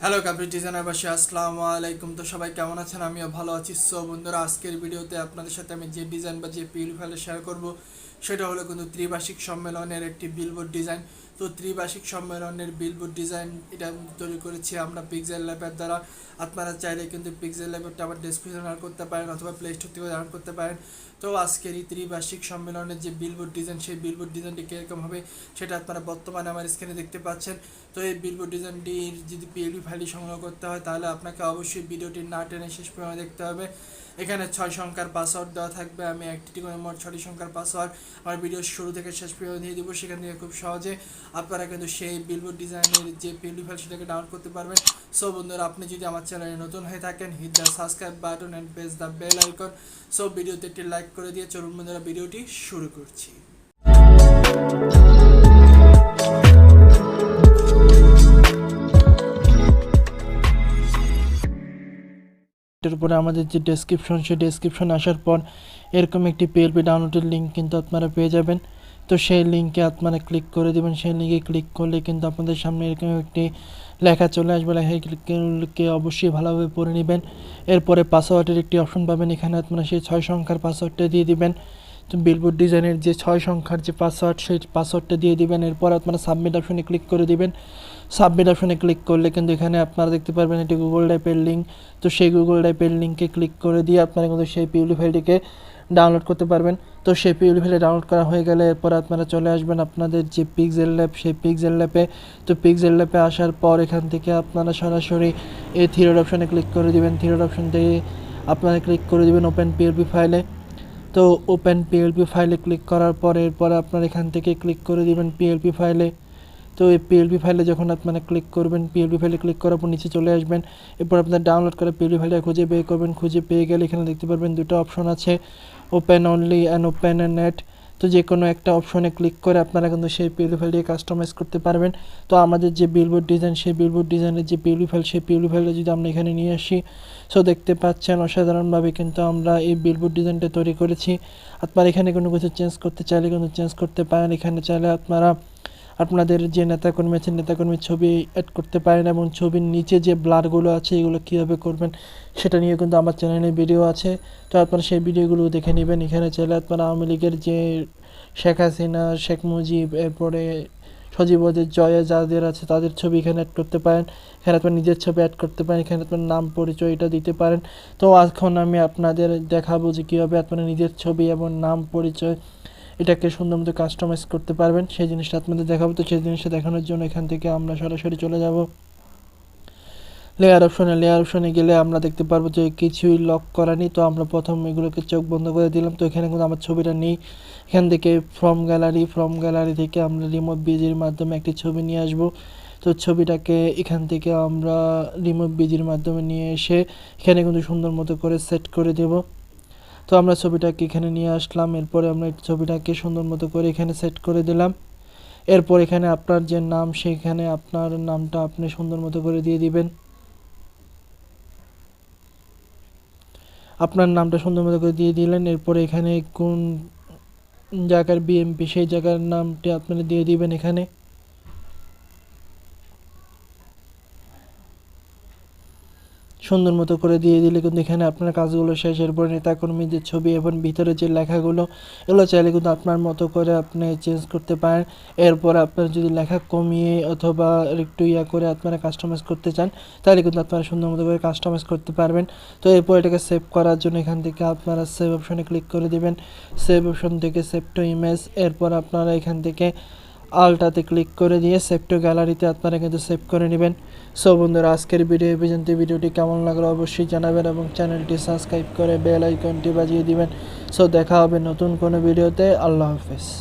Hello graphic ডিজাইনারবাসী, আসসালামু আলাইকুম। তো সবাই কেমন আছেন? আমিও ভালো আছি। সো বন্ধুরা, আজকের ভিডিওতে আপনাদের সাথে আমি যে ডিজাইন বা যে পিএল ফাইল শেয়ার করব সেটা হলো কিন্তু ত্রিবার্ষিক সম্মেলনের একটি বিলবোর্ড ডিজাইন। তো ত্রিবার্ষিক সম্মেলনের বিলবোর্ড ডিজাইন এটা তৈরি করেছি আমরা পিক্সেল ল্যাবের দ্বারা। আপনারা চাইলে কিন্তু পিক্সেল ল্যাবেরটা আবার ডেসক্রিপশন ডাউনলোড করতে পারেন অথবা প্লে স্টোর থেকে ডাউনলোড করতে পারেন। তো আজকের এই ত্রিবার্ষিক সম্মেলনের যে বিলবোর্ড ডিজাইন, সেই বিলবোর্ড ডিজাইনটি কীরকম হবে সেটা আপনারা বর্তমানে আমার স্ক্রিনে দেখতে পাচ্ছেন। তো এই বিলবোর্ড ডিজাইনটির যদি পিএলপি ফাইলটি সংগ্রহ করতে হয় তাহলে আপনাকে অবশ্যই ভিডিওটি না টেনে শেষ পর্যন্ত দেখতে হবে। এখানে 6 সংখ্যার পাসওয়ার্ড দেওয়া থাকবে। আমি একটি করে মোট 6টি সংখ্যার পাসওয়ার্ড আমার ভিডিও শুরু থেকে শেষ পর্যন্ত দিয়ে দেবো। সেখান থেকে খুব সহজে আপনারা কিন্তু সেই বিলবোর্ড ডিজাইনের যে পিএলপি ফাইল সেটাকে ডাউনলোড করতে পারবেন। সো বন্ধুরা, আপনি যদি আমার চ্যানেলে নতুন হয়ে থাকেন, hit the subscribe button and press the bell icon. So ভিডিওতে একটি লাইক করে দিয়ে চলুন বন্ধুরা, ভিডিওটি শুরু করছি। এর উপরে আমাদের যে ডেসক্রিপশন, সেই ডেসক্রিপশন আসার পর এরকম একটি পিএলপি ডাউনলোডের লিঙ্ক কিন্তু আপনারা পেয়ে যাবেন। তো সেই লিঙ্কে আপনারা ক্লিক করে দেবেন। সেই লিঙ্কে ক্লিক করলে কিন্তু আপনাদের সামনে এরকম একটি লেখা চলে আসবে। লেখাকে অবশ্যই ভালোভাবে পড়ে নেবেন। এরপরে পাসওয়ার্ডের একটি অপশন পাবেন। এখানে আপনারা সেই 6 সংখ্যার পাসওয়ার্ডটা দিয়ে দিবেন। তো বিলবোর্ড ডিজাইনের যে 6 সংখ্যার যে পাসওয়ার্ড, সেই পাসওয়ার্ডটা দিয়ে দিবেন। এরপর আপনারা সাবমিট অপশনে ক্লিক করে দিবেন। সাবমিট অপশনে ক্লিক করলে কিন্তু এখানে আপনারা দেখতে পারবেন এটি গুগল ড্রাইভের লিঙ্ক। তো সেই গুগল ড্রাইভের লিঙ্কে ক্লিক করে দিয়ে আপনারা কিন্তু সেই পিএলপি ফাইলটিকে ডাউনলোড করতে পারবেন। তো সেই পিএলপি ফাইলে ডাউনলোড করা হয়ে গেলে এরপর আপনারা চলে আসবেন আপনাদের যে পিক্সেল ল্যাব, সেই পিক্সেল ল্যাবে। তো পিক্সেল ল্যাবে আসার পর এখান থেকে আপনারা সরাসরি এই থ্রি ডট অপশনে ক্লিক করে দিবেন। থ্রি ডট অপশন থেকে আপনারা ক্লিক করে দিবেন ওপেন পিএলপি ফাইলে। তো ওপেন পিএলপি ফাইলে ক্লিক করার পরে এরপর আপনারা এখান থেকে ক্লিক করে দিবেন পিএলপি ফাইলে। তো এই পিএলপি ফাইলে যখন আপনারা ক্লিক করবেন, পিএলপি ফাইলে ক্লিক করার পর নিচে চলে আসবেন। এরপর আপনারা ডাউনলোড করে পিএলপি ফাইলটা খুঁজে বের করবেন। খুঁজে পেয়ে গেলে এখানে দেখতে পারবেন দুটো অপশন আছে, open only and open and net. তো যে কোনো একটা অপশনে ক্লিক করে আপনারা কিন্তু সেই পিএলপি ফাইলটিকে কাস্টমাইজ করতে পারবেন। তো আমাদের যে বিলবোর্ড ডিজাইন, সেই বিলবোর্ড ডিজাইনের যে পিএলপি ফাইল, সেই পিএলপি ফাইলটা যদি আমরা এখানে নিয়ে আসি, সো দেখতে পাচ্ছেন অসাধারণভাবে কিন্তু আমরা এই বিলবোর্ড ডিজাইনটা তৈরি করেছি। আপনারা এখানে কোনো কিছু চেঞ্জ করতে চাইলে কিন্তু চেঞ্জ করতে পারেন। এখানে চাইলে আপনারা আপনাদের যে নেতাকর্মী আছেন, নেতাকর্মীর ছবি অ্যাড করতে পারেন এবং ছবির নিচে যে ব্লারগুলো আছে এগুলো কীভাবে করবেন সেটা নিয়ে কিন্তু আমার চ্যানেলে ভিডিও আছে। তো আপনারা সেই ভিডিওগুলো দেখে নেবেন। এখানে চাইলে আপনারা আওয়ামী লীগের যে শেখ হাসিনা, শেখ মুজিব, এরপরে সজীবদের জয়া যাদের আছে তাদের ছবি এখানে অ্যাড করতে পারেন। এখানে আপনার নিজের ছবি অ্যাড করতে পারেন। এখানে আপনার নাম পরিচয় এটা দিতে পারেন। তো এখন আমি আপনাদের দেখাবো যে কীভাবে আপনারা নিজের ছবি এবং নাম পরিচয় এটাকে সুন্দর মতো কাস্টমাইজ করতে পারবেন। সেই জিনিসটা আপনাদের দেখাবো। তো সেই জিনিসটা দেখানোর জন্য এখান থেকে আমরা সরাসরি চলে যাব লেয়ার অপশনে। লেয়ার অপশনে গেলে আমরা দেখতে পারবো যে কিছুই লক করা নেই। তো আমরা প্রথম এগুলোকে চোখ বন্ধ করে দিলাম। তো এখানে কিন্তু আমার ছবিটা নেই। এখান থেকে ফ্রম গ্যালারি থেকে আমরা রিমুভ বিজির মাধ্যমে একটি ছবি নিয়ে আসব। তো ছবিটাকে এখান থেকে আমরা রিমুভ বিজির মাধ্যমে নিয়ে এসে এখানে কিন্তু সুন্দর মতো করে সেট করে দেব। তো আমরা ছবিটাকে এখানে নিয়ে আসলাম। এরপরে আমরা ছবিটাকে সুন্দর মতো করে এখানে সেট করে দিলাম। এরপর এখানে আপনার যে নাম, সেখানে আপনার নামটা আপনি সুন্দর মতো করে দিয়ে দিবেন। আপনার নামটা সুন্দর মতো করে দিয়ে দিলেন। এরপরে এখানে কোন জায়গার বিএমপি, সেই জায়গার নামটি আপনারা দিয়ে দিবেন। এখানে সুন্দর মতো করে দিয়ে দিলে কিন্তু এখানে আপনার কাজগুলো শেষ। এরপর নেতাকর্মীদের ছবি এবং ভিতরে যে লেখাগুলো এগুলো চাইলে কিন্তু আপনার মতো করে আপনি চেঞ্জ করতে পারেন। এরপর আপনার যদি লেখা কমিয়ে অথবা একটু করে আপনারা কাস্টমাইজ করতে চান তাহলে কিন্তু আপনারা সুন্দর মতো করে কাস্টমাইজ করতে পারবেন। তো এরপর এটাকে সেভ করার জন্য এখান থেকে আপনারা সেভ অপশনে ক্লিক করে দেবেন। সেভ অপশন থেকে সেভ টু ইমেজ। এরপর আপনারা এখান থেকে আলটাতে ক্লিক করে দিয়ে সেভ টু গ্যালারিতে আপনারা কিন্তু সেভ করে নেবেন। সো বন্ধুরা, আজকের ভিডিও পর্যন্ত। ভিডিওটি কেমন লাগলো অবশ্যই জানাবেন এবং চ্যানেলটি সাবস্ক্রাইব করে বেল আইকনটি বাজিয়ে দিবেন। সো দেখা হবে নতুন কোনো ভিডিওতে। আল্লাহ হাফেজ।